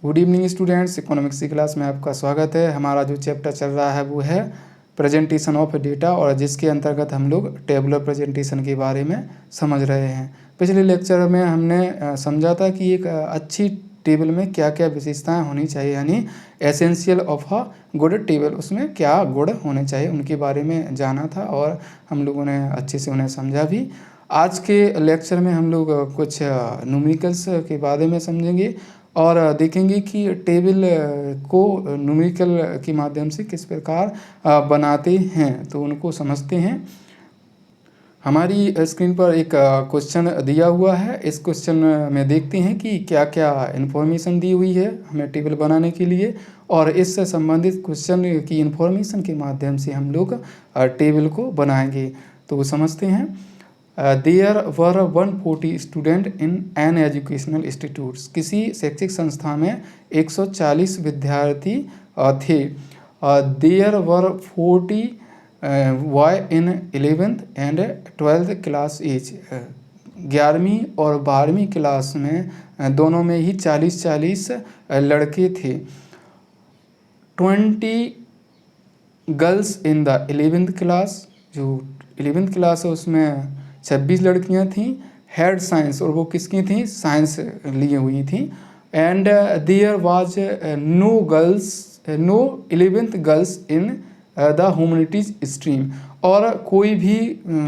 Good evening students, economics की class में आपका स्वागत है। हमारा जो चैप्टर चल रहा है वो है प्रेजेंटेशन ऑफ डेटा, और जिसके अंतर्गत हम लोग टेबुलर प्रेजेंटेशन के बारे में समझ रहे हैं। पिछले लेक्चर में हमने समझा था कि एक अच्छी टेबल में क्या क्या विशेषताएं होनी चाहिए, यानी essential of a good table, उसमें क्या गुण होने चाहिए उनके बारे में जाना था और हम लोगों ने अच्छे से उन्हें समझा भी। आज के लेक्चर में हम लोग कुछ न्यूमेरिकल्स के बारे में समझेंगे और देखेंगे कि टेबल को न्यूमेरिकल के माध्यम से किस प्रकार बनाते हैं, तो उनको समझते हैं। हमारी स्क्रीन पर एक क्वेश्चन दिया हुआ है। इस क्वेश्चन में देखते हैं कि क्या क्या इन्फॉर्मेशन दी हुई है हमें टेबल बनाने के लिए, और इससे संबंधित क्वेश्चन की इन्फॉर्मेशन के माध्यम से हम लोग टेबल को बनाएंगे। तो समझते हैं। There were 140 student in an educational institutes. किसी शैक्षिक संस्था में 140 विद्यार्थी थे। There were 40 boy in 11th and 12th class age. 11वीं और 12वीं क्लास में दोनों में ही 40-40 लड़के थे। 20 girls in the 11th class. जो 11th क्लास है उसमें 26 लड़कियां थीं। हेड साइंस, और वो किसकी थीं? साइंस लिए हुई थीं। And there was no 11th girls in the humanities stream. और कोई भी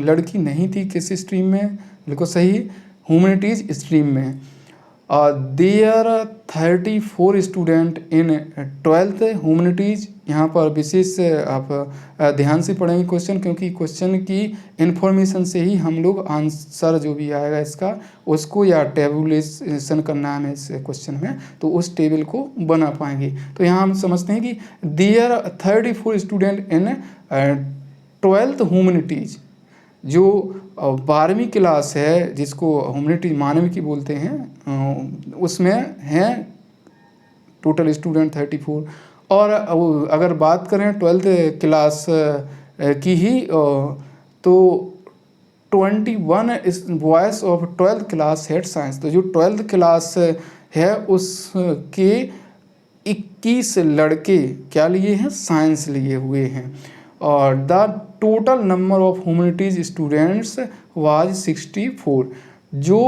लड़की नहीं थी किस स्ट्रीम में? बिल्कुल सही, ह्यूमैनिटीज स्ट्रीम में। There 34 student in 12th humanities. यहाँ पर विशेष आप ध्यान से पढ़ेंगे क्वेश्चन, क्योंकि क्वेश्चन की इन्फॉर्मेशन से ही हम लोग आंसर जो भी आएगा इसका उसको या टेबुलेशन करना है इस क्वेश्चन में, तो उस टेबल को बना पाएंगे। तो यहाँ हम समझते हैं कि there 34 student in 12th humanities. जो 12वीं क्लास है, जिसको ह्यूमैनिटीज मानविकी बोलते हैं, उसमें हैं टोटल स्टूडेंट 34। और अगर बात करें 12th क्लास की ही, तो 21 boys of 12th class head science. तो जो 12th क्लास है उसके 21 लड़के क्या लिए हैं? साइंस लिए हुए हैं। और the total number of humanities students was 64। जो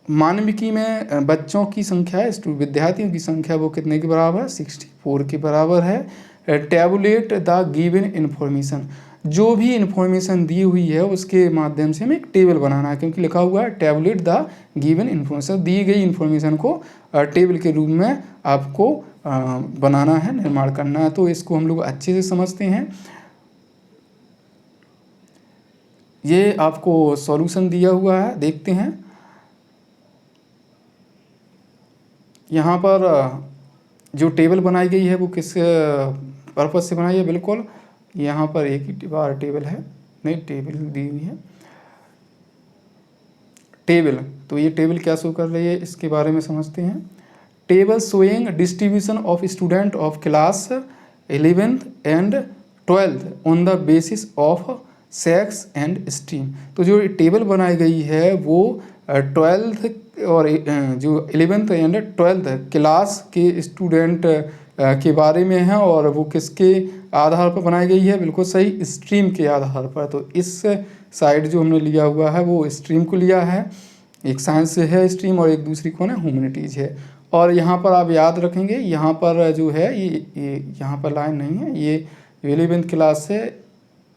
मानविकी में बच्चों की संख्या है, विद्यार्थियों की संख्या, वो कितने के बराबर है? 64 के बराबर है। Tablet the given information. जो भी इन्फॉर्मेशन दी हुई है उसके माध्यम से हमें एक टेबल बनाना है, क्योंकि लिखा हुआ है टेबुलेट द गिवन इन्फॉर्मेशन। दी गई इन्फॉर्मेशन को टेबल के रूप में आपको बनाना है, निर्माण करना है। तो इसको हम लोग अच्छे से समझते हैं। ये आपको सॉल्यूशन दिया हुआ है, देखते हैं। यहाँ पर जो टेबल बनाई गई है वो किस पर्पज़ से बनाई है? बिल्कुल यहाँ पर एक ही बार टेबल है, नहीं टेबल दी हुई है टेबल। तो ये टेबल क्या शो कर रही है इसके बारे में समझते हैं। Table showing distribution of student of class 11th and 12th on the basis of sex and stream. तो जो टेबल बनाई गई है वो 12th और जो 11th एंड 12th क्लास के स्टूडेंट के बारे में है, और वो किसके आधार पर बनाई गई है? बिल्कुल सही, स्ट्रीम के आधार पर। तो इस साइड जो हमने लिया हुआ है वो स्ट्रीम को लिया है। एक साइंस है स्ट्रीम और एक दूसरी कौन है? ह्यूमैनिटीज है। और यहाँ पर आप याद रखेंगे, यहाँ पर जो है ये यहाँ पर लाइन नहीं है, ये 11th क्लास है।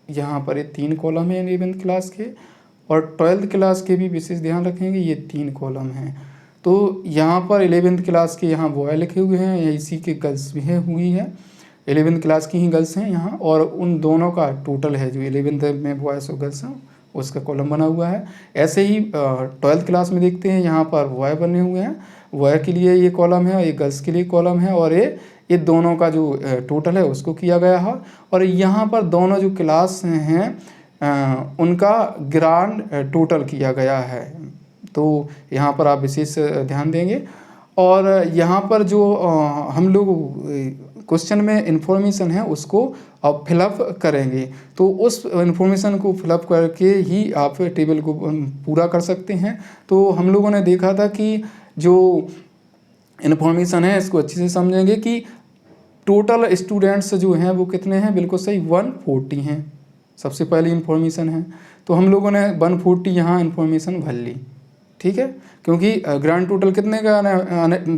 यहाँ पर ये 3 कॉलम है 11th क्लास के, और 12th क्लास के भी विशेष ध्यान रखेंगे, ये 3 कॉलम हैं। तो यहाँ पर 11th क्लास के यहाँ बॉय लिखे हुए हैं, या इसी के गर्ल्स भी है हुई है। 11th क्लास की ही गर्ल्स हैं यहाँ, और उन दोनों का टोटल है जो 11th में बॉयज़ और गर्ल्स हैं उसका कॉलम बना हुआ है। ऐसे ही 12th क्लास में देखते हैं, यहाँ पर बॉय बने हुए हैं, बॉय के लिए ये कॉलम है, ये गर्ल्स के लिए कॉलम है, और ये दोनों का जो टोटल है उसको किया गया है। और यहाँ पर दोनों जो क्लास हैं उनका ग्रांड टोटल किया गया है। तो यहाँ पर आप विशेष ध्यान देंगे। और यहाँ पर जो हम लोग क्वेश्चन में इंफॉर्मेशन है उसको आप फिलअप करेंगे, तो उस इंफॉर्मेशन को फिलअप करके ही आप टेबल को पूरा कर सकते हैं। तो हम लोगों ने देखा था कि जो इन्फॉर्मेशन है, इसको अच्छे से समझेंगे कि टोटल स्टूडेंट्स जो हैं वो कितने हैं, बिल्कुल सही 140 हैं, सबसे पहली इन्फॉर्मेशन है। तो हम लोगों ने 140 यहाँ इन्फॉर्मेशन भर ली, ठीक है, क्योंकि ग्रांड टोटल कितने का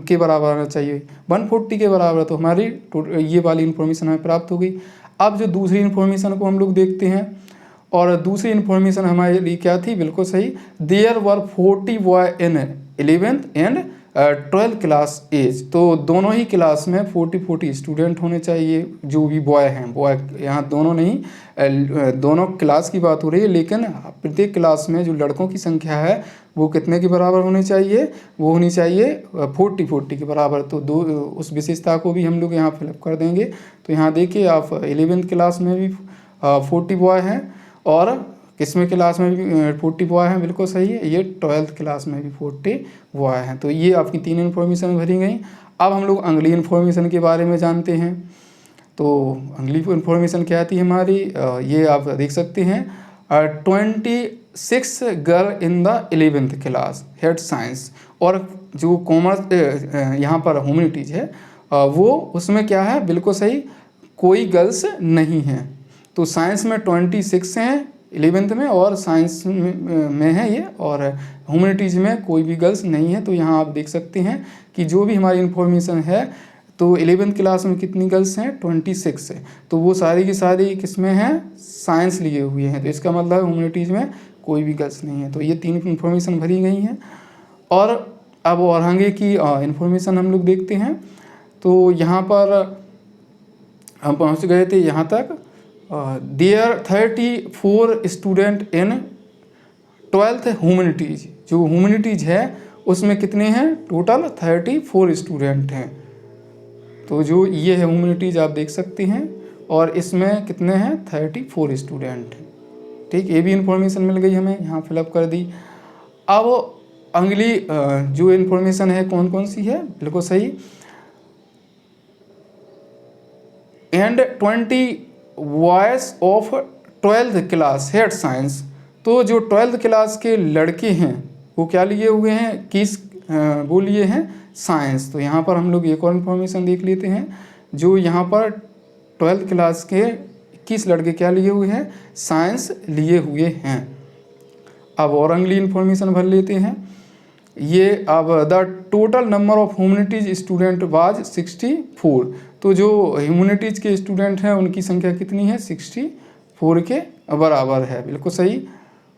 के बराबर आना चाहिए, 140 के बराबर, तो हमारी ये वाली इन्फॉर्मेशन हमें प्राप्त हो गई। अब जो दूसरी इन्फॉर्मेशन को हम लोग देखते हैं, और दूसरी इन्फॉर्मेशन हमारे लिए क्या थी, बिल्कुल सही, there were 40 boy in 11th and 12th class age. तो दोनों ही क्लास में 40 स्टूडेंट होने चाहिए, जो भी बॉय हैं, बॉय यहाँ दोनों नहीं, दोनों क्लास की बात हो रही है, लेकिन प्रत्येक क्लास में जो लड़कों की संख्या है वो कितने के बराबर होनी चाहिए, वो होनी चाहिए 40 के बराबर। तो दो उस विशेषता को भी हम लोग यहाँ फिलअप कर देंगे। तो यहाँ देखिए आप 11th क्लास में भी 40 बॉय हैं, और किसमें क्लास में भी 40 बॉय हैं, बिल्कुल सही है, ये 12th क्लास में भी 40 बॉय हैं। तो ये आपकी 3 इन्फॉर्मेशन भरी गई। अब हम लोग अगली इन्फॉर्मेशन के बारे में जानते हैं। तो अगली इन्फॉर्मेशन क्या आती है हमारी, ये आप देख सकते हैं, 26 girl in the 11th class head science. और जो कॉमर्स यहाँ पर ह्यूमैनिटीज है, वो उसमें क्या है, बिल्कुल सही, कोई गर्ल्स नहीं हैं। तो साइंस में 26 हैं 11th में, और साइंस में है ये, और ह्यूमैनिटीज़ में कोई भी गर्ल्स नहीं है। तो यहाँ आप देख सकते हैं कि जो भी हमारी इन्फॉर्मेशन है, तो 11th क्लास में कितनी गर्ल्स हैं, 26 है, तो वो सारी की सारी किस में हैं, साइंस लिए हुए हैं। तो इसका मतलब ह्यूमैनिटीज़ में कोई भी गर्ल्स नहीं है। तो ये 3 इन्फॉर्मेशन भरी गई हैं। और अब और आगे की इन्फॉर्मेशन हम लोग देखते हैं। तो यहाँ पर हम पहुँच गए थे यहाँ तक, there 34 student in 12th humanities. जो ह्यूमैनिटीज़ है उसमें कितने हैं, टोटल 34 स्टूडेंट हैं। तो जो ये है ह्यूमैनिटीज़ आप देख सकते हैं, और इसमें कितने हैं, 34 स्टूडेंट हैं, ठीक, ये भी इन्फॉर्मेशन मिल गई हमें, यहाँ फिलअप कर दी। अब अगली जो इन्फॉर्मेशन है कौन कौन सी है, बिल्कुल सही, and 20 boys of 12th class head science. तो जो 12th क्लास के लड़के हैं वो क्या लिए हुए हैं, किस वो लिए हैं, साइंस। तो यहाँ पर हम लोग एक और इन्फॉर्मेशन देख लेते हैं। जो यहाँ पर 12th क्लास के 21 लड़के क्या लिए हुए हैं, साइंस लिए हुए हैं। अब और अगली इन्फॉर्मेशन भर लेते हैं। ये अब the total number of humanities student was 64। तो जो ह्यूमैनिटीज के स्टूडेंट हैं उनकी संख्या कितनी है, 64 के बराबर है, बिल्कुल सही।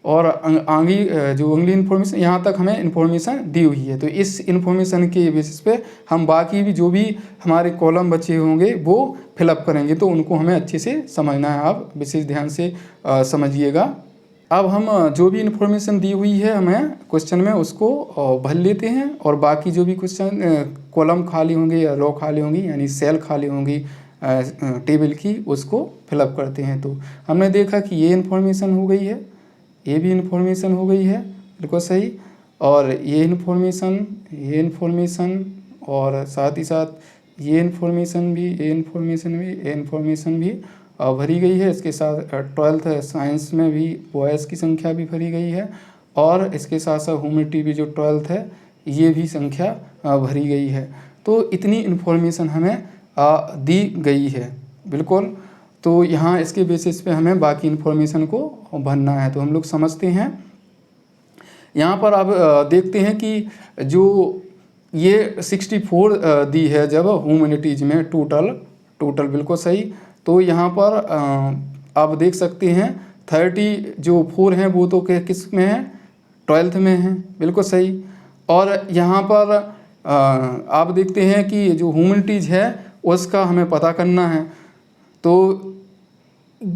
और आगे जो अगली इन्फॉर्मेशन, यहाँ तक हमें इन्फॉर्मेशन दी हुई है। तो इस इन्फॉर्मेशन के बेसिस पे हम बाकी भी जो भी हमारे कॉलम बचे होंगे वो फिलअप करेंगे। तो उनको हमें अच्छे से समझना है, आप विशेष ध्यान से समझिएगा। अब हम जो भी इन्फॉर्मेशन दी हुई है हमें क्वेश्चन में, उसको भर लेते हैं, और बाकी जो भी क्वेश्चन कॉलम खाली होंगे या रो खाली होंगी, यानी सेल खाली होंगी टेबल की, उसको फिलअप करते हैं। तो हमने देखा कि ये इन्फॉर्मेशन हो गई है, ये भी इन्फॉर्मेशन हो गई है, बिल्कुल सही, और ये इन्फॉर्मेशन और साथ ही साथ ये इन्फॉर्मेशन भी, ये इन्फॉर्मेशन भी भरी गई है। इसके साथ 12th साइंस में भी बॉयज़ की संख्या भी भरी गई है, और इसके साथ साथ ह्यूमैनिटी भी जो 12th है ये भी संख्या भरी गई है। तो इतनी इन्फॉर्मेशन हमें दी गई है, बिल्कुल। तो यहाँ इसके बेसिस पे हमें बाकी इन्फॉर्मेशन को भरना है। तो हम लोग समझते हैं, यहाँ पर आप देखते हैं कि जो ये 64 दी है जब ह्यूमैनिटीज में टोटल बिल्कुल सही। तो यहाँ पर आप देख सकते हैं 30 जो 4 हैं वो तो किस में है, 12th में है, बिल्कुल सही। और यहाँ पर आप देखते हैं कि जो ह्यूमैनिटीज है उसका हमें पता करना है। तो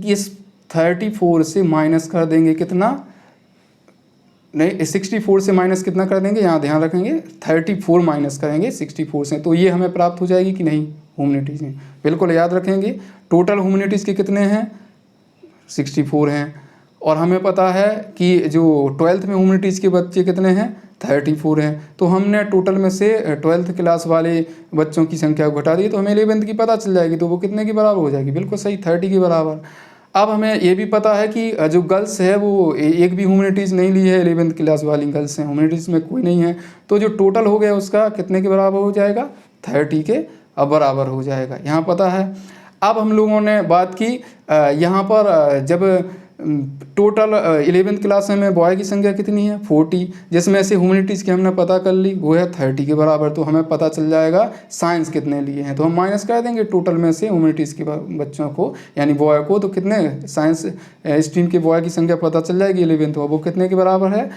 इस 34 से माइनस कर देंगे कितना, नहीं 64 से माइनस कितना कर देंगे, यहाँ ध्यान रखेंगे 34 माइनस करेंगे 64 से, तो ये हमें प्राप्त हो जाएगी कि नहीं, ह्यूमैनिटीज़ में, बिल्कुल याद रखेंगे। टोटल ह्यूमैनिटीज़ के कितने हैं, 64 हैं, और हमें पता है कि जो 12th में ह्यूमैनिटीज़ के बच्चे कितने हैं, 34 हैं। तो हमने टोटल में से 12th क्लास वाले बच्चों की संख्या को घटा दी, तो हमें 11th की पता चल जाएगी, तो वो कितने के बराबर हो जाएगी, बिल्कुल सही 30 के बराबर। अब हमें ये भी पता है कि जो गर्ल्स है वो एक भी ह्यूमैनिटीज़ नहीं ली है, 11th क्लास वाली गर्ल्स हैं, ह्यूमैनिटीज़ में कोई नहीं है, तो जो टोटल हो गया उसका कितने के बराबर हो जाएगा, 30 के बराबर हो जाएगा, यहाँ पता है। अब हम लोगों ने बात की यहाँ पर जब टोटल 11th क्लास में बॉय की संख्या कितनी है, 40, जिसमें से ह्यूमैनिटीज़ की हमने पता कर ली वो है 30 के बराबर, तो हमें पता चल जाएगा साइंस कितने लिए हैं, तो हम माइनस कर देंगे टोटल में से ह्यूमैनिटीज़ के बच्चों को यानी बॉय को, तो कितने साइंस स्ट्रीम के बॉय की संख्या पता चल जाएगी 11th, वो कितने के बराबर है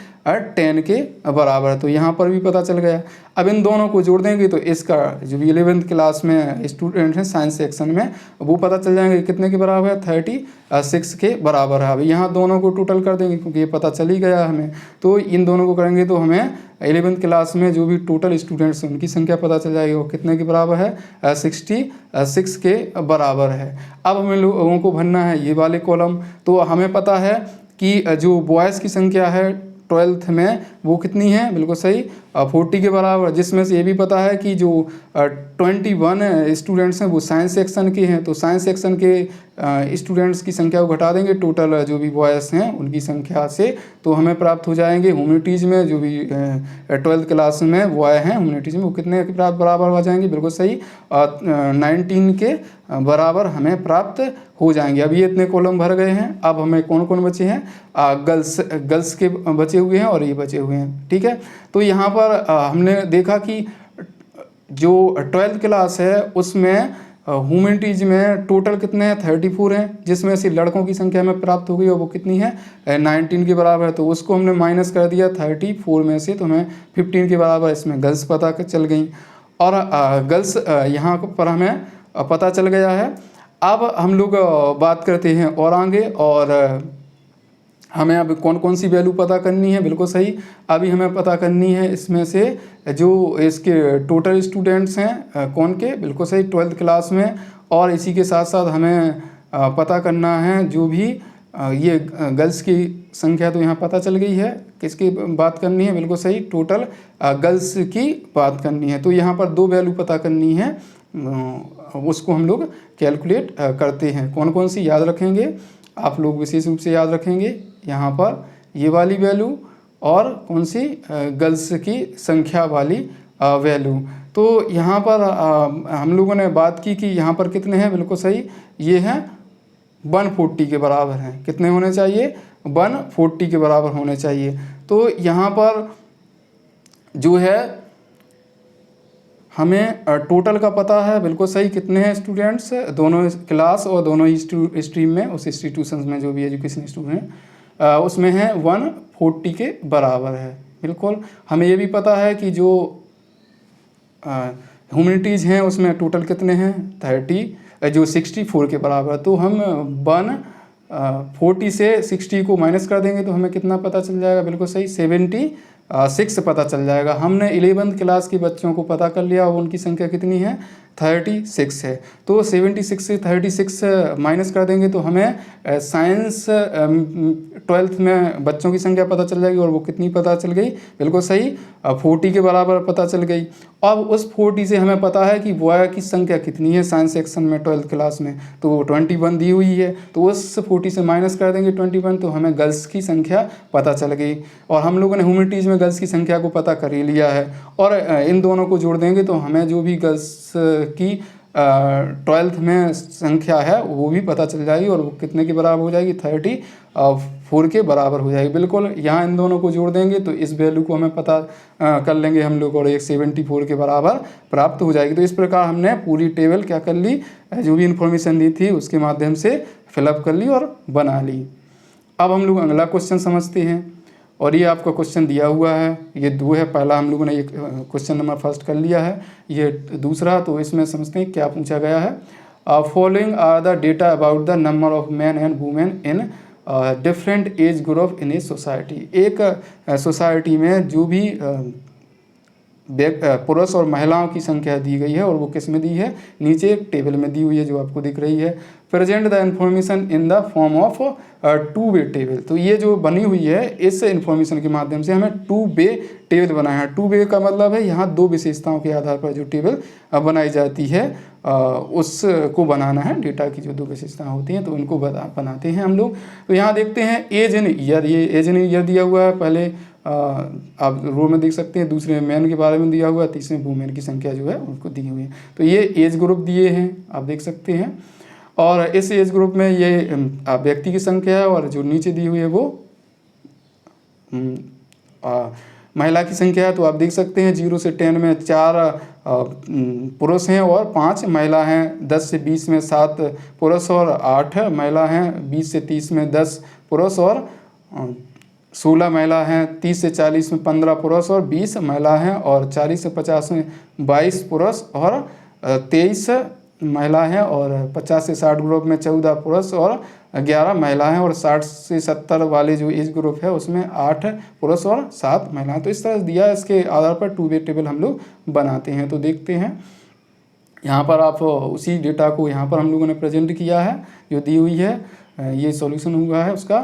10 के बराबर है, तो यहाँ पर भी पता चल गया। अब इन दोनों को जोड़ देंगे तो इसका जो भी 11th क्लास में स्टूडेंट हैं साइंस सेक्शन में वो पता चल जाएंगे कितने के बराबर है, 36 के बराबर है। अब यहाँ दोनों को टोटल कर देंगे क्योंकि ये पता चल ही गया हमें, तो इन दोनों को करेंगे तो हमें 11th क्लास में जो भी टोटल स्टूडेंट्स हैं उनकी संख्या पता चल जाएगी, वो कितने के बराबर है, 66 के बराबर है। अब हमें लोगों को भरना है ये वाले कॉलम, तो हमें पता है कि जो बॉयज़ की संख्या है 12th में वो कितनी है, बिल्कुल सही 40 के बराबर, जिसमें से ये भी पता है कि जो 21 स्टूडेंट्स हैं वो साइंस सेक्शन के हैं, तो साइंस सेक्शन के स्टूडेंट्स की संख्या को घटा देंगे टोटल जो भी बॉयज़ हैं उनकी संख्या से, तो हमें प्राप्त हो जाएंगे ह्यूमैनिटीज़ में जो भी 12th क्लास में बॉय हैं ह्यूमैनिटीज़ में वो कितने के बराबर हो जाएंगे, बिल्कुल सही 19 के बराबर हमें प्राप्त हो जाएंगे। अब ये इतने कॉलम भर गए हैं, अब हमें कौन कौन बचे हैं, गर्ल्स के बचे हुए हैं और ये बचे हुए हैं, ठीक है। तो यहाँ पर हमने देखा कि जो 12th क्लास है उसमें ह्यूमैनिटीज़ में टोटल कितने हैं, 34 हैं, जिसमें से लड़कों की संख्या हमें प्राप्त हो गई और वो कितनी है 19 के बराबर है, तो उसको हमने माइनस कर दिया 34 में से, तो हमें 15 के बराबर इसमें गर्ल्स पता चल गई, और गर्ल्स यहाँ पर हमें पता चल गया है। अब हम लोग बात करते हैं और आगे, और हमें अब कौन कौन सी वैल्यू पता करनी है, बिल्कुल सही अभी हमें पता करनी है इसमें से जो इसके टोटल स्टूडेंट्स हैं कौन के, बिल्कुल सही 12th क्लास में, और इसी के साथ साथ हमें पता करना है जो भी ये गर्ल्स की संख्या, तो यहाँ पता चल गई है, किसकी बात करनी है, बिल्कुल सही टोटल गर्ल्स की बात करनी है। तो यहाँ पर 2 वैल्यू पता करनी है, उसको हम लोग कैलकुलेट करते हैं। कौन कौन सी याद रखेंगे आप लोग, विशेष रूप से याद रखेंगे यहाँ पर ये वाली वैल्यू और कौन सी गर्ल्स की संख्या वाली वैल्यू। तो यहाँ पर हम लोगों ने बात की कि यहाँ पर कितने हैं, बिल्कुल सही ये हैं 140 के बराबर हैं, कितने होने चाहिए 140 के बराबर होने चाहिए। तो यहाँ पर जो है हमें टोटल का पता है, बिल्कुल सही कितने हैं स्टूडेंट्स दोनों क्लास और दोनों ही स्ट्रीम में, उस इंस्टीट्यूशन में जो भी एजुकेशन स्टूडेंट उसमें है 140 के बराबर है। बिल्कुल हमें ये भी पता है कि जो ह्यूमैनिटीज़ हैं उसमें टोटल कितने हैं 30 जो 64 के बराबर, तो हम 140 से 60 को माइनस कर देंगे तो हमें कितना पता चल जाएगा, बिल्कुल सही 76 पता चल जाएगा। हमने 11th क्लास के बच्चों को पता कर लिया और उनकी संख्या कितनी है 36 है, तो 76 से 36 माइनस कर देंगे तो हमें साइंस 12th में बच्चों की संख्या पता चल जाएगी, और वो कितनी पता चल गई, बिल्कुल सही 40 के बराबर पता चल गई। अब उस 40 से हमें पता है कि बॉय की संख्या कितनी है साइंस सेक्शन में 12th क्लास में, तो 21 दी हुई है, तो उस 40 से माइनस कर देंगे 21, तो हमें गर्ल्स की संख्या पता चल गई। और हम लोगों ने ह्यूमैनिटीज़ में गर्ल्स की संख्या को पता कर ही लिया है, और इन दोनों को जोड़ देंगे तो हमें जो भी गर्ल्स की 12th में संख्या है वो भी पता चल जाएगी, और वो कितने के बराबर हो जाएगी 34 के बराबर हो जाएगी। बिल्कुल यहाँ इन दोनों को जोड़ देंगे तो इस वैल्यू को हमें पता कर लेंगे हम लोग, और एक 74 के बराबर प्राप्त हो जाएगी। तो इस प्रकार हमने पूरी टेबल क्या कर ली, जो भी इन्फॉर्मेशन दी थी उसके माध्यम से फिलअप कर ली और बना ली। अब हम लोग अगला क्वेश्चन समझते हैं, और ये आपका क्वेश्चन दिया हुआ है, ये 2 है, पहला हम लोगों ने एक क्वेश्चन नंबर फर्स्ट कर लिया है, ये दूसरा, तो इसमें समझते हैं क्या पूछा गया है। Following are the data about the number of man and women in different age group in a society. एक सोसाइटी में जो भी पुरुष और महिलाओं की संख्या दी गई है और वो किस में दी है, नीचे एक टेबल में दी हुई है जो आपको दिख रही है। Present the information in the form of two way table, तो ये जो बनी हुई है इस इन्फॉर्मेशन के माध्यम से हमें टू वे टेबल बनाया है। टू वे का मतलब है यहाँ दो विशेषताओं के आधार पर जो टेबल बनाई जाती है उसको बनाना है। डेटा की जो दो विशेषताएं होती हैं तो उनको बनाते हैं हम लोग। तो यहाँ देखते हैं एज इन ईयर, ये एज इन ईयर दिया हुआ है, पहले आप रो में देख सकते हैं, दूसरे में मैन के बारे में दिया हुआ है, तीसरे में वुमेन की संख्या जो है उनको दी हुई है। तो ये एज ग्रुप दिए हैं आप देख सकते हैं, और इस एज ग्रुप में ये व्यक्ति की संख्या है, और जो नीचे दी हुई है वो महिला की संख्या है। तो आप देख सकते हैं 0 से 10 में 4 पुरुष हैं और 5 महिला हैं, 10 से 20 में 7 पुरुष और 8 महिला हैं, 20 से 30 में 10 पुरुष और 16 महिला हैं, 30 से 40 में 15 पुरुष और 20 महिला हैं, और 40 से 50 में 22 पुरुष और 23 महिला हैं, और 50 से 60 ग्रुप में 14 पुरुष और 11 महिला हैं, और 60 से 70 वाले जो एज ग्रुप है उसमें 8 पुरुष और 7 महिलाएं। तो इस तरह दिया, इसके आधार पर टू वे टेबल हम लोग बनाते हैं। तो देखते हैं यहाँ पर आप उसी डेटा को यहाँ पर हम लोगों ने प्रेजेंट किया है जो दी हुई है, ये सॉल्यूशन हुआ है उसका।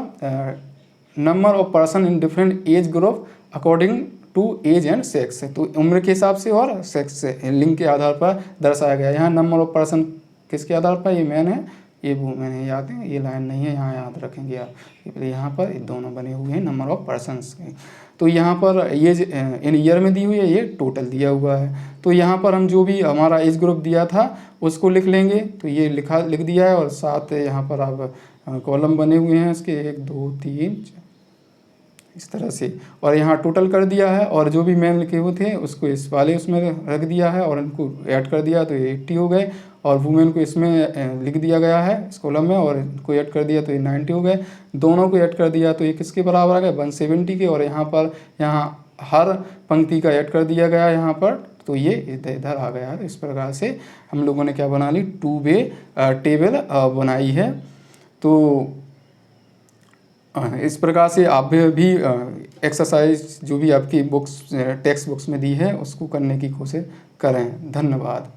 Number of person in different age group according to age and sex, तो उम्र के हिसाब से और सेक्स से लिंग के आधार पर दर्शाया गया। यहाँ नंबर ऑफ पर्सन किसके आधार पर, ये मैन है ये वुमेन है, याद है, ये लाइन नहीं है यहाँ याद रखेंगे आप, यहाँ पर दोनों बने हुए हैं नंबर ऑफ पर्सनस के। तो यहाँ पर ये इन ईयर में दी हुई है, ये टोटल दिया हुआ है। तो यहाँ पर हम जो भी हमारा एज ग्रुप दिया था उसको लिख लेंगे, तो ये लिख दिया है, और साथ यहाँ पर आप कॉलम बने हुए हैं इसके 1 2 3 इस तरह से, और यहाँ टोटल कर दिया है, और जो भी मैन लिखे हुए थे उसको इस वाले उसमें रख दिया है और इनको ऐड कर दिया तो ये 80 हो गए, और वुमेन को इसमें लिख दिया गया है इस कॉलम में, और इनको ऐड कर दिया तो ये 90 हो गए। दोनों को ऐड कर दिया तो ये किसके बराबर आ गए, 170 के, और यहाँ हर पंक्ति का ऐड कर दिया गया यहाँ पर, तो ये इधर आ गया है। तो इस प्रकार से हम लोगों ने क्या बना ली, टू वे टेबल बनाई है। तो इस प्रकार से आप भी एक्सरसाइज जो भी आपकी बुक्स टेक्स्ट बुक्स में दी है उसको करने की कोशिश करें। धन्यवाद।